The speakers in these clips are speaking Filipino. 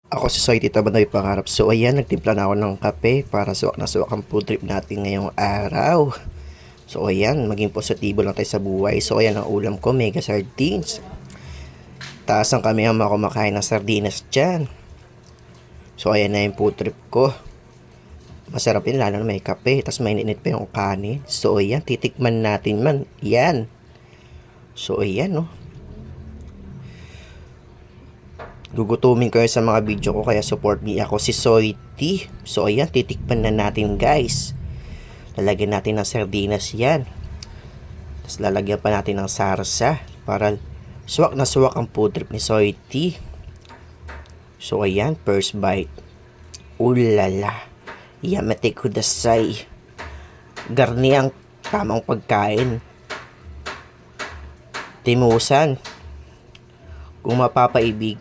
Ako si Soy Tita Banoy Pangarap. So ayan, nagtimpla na ako ng kape para suwak na suwak ang food trip natin ngayong araw. So ayan, maging positibo lang tayo sa buhay. So ayan, ang ulam ko, mega sardines. Taasan kami ang mga kumakain ng sardinas dyan. So ayan na yung food trip ko. Masarap yun, lalo na may kape. Tapos mainit pa yung kanin. So ayan, titikman natin man. Yan. So ayan, no. Gugutumin ko sa mga video ko, kaya support me. Ako si Soy T. So ayan, titikman na natin guys. Lalagyan natin ng sardinas yan. Tapos lalagyan pa natin ng sarsa para suwak na suwak ang food trip ni Soy T. So ayan, first bite. Ulala. Yamete kudasai. Garni ang tamang pagkain. Timusan. Kung mapapabili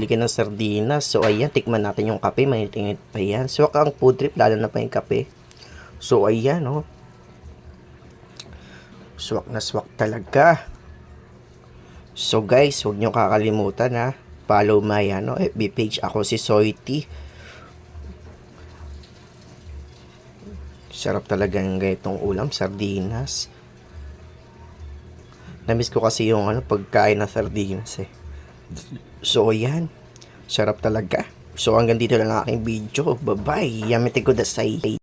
ka ng sardinas. So ayan, tikman natin yung kape. Mainit-init pa yan. Swak ang food trip, lalo na pa yung kape. So ayan, oh. Swak na swak talaga. So guys, huwag nyo kakalimutan ha. Follow my FB page. Ako si Soy T. Sarap talaga ng ganitong ulam, sardinas. Namiss ko kasi yung pagkain ng sardinas eh. So yan, sarap talaga. So hanggang dito lang ang aking video. Bye bye. Yamete kudasai.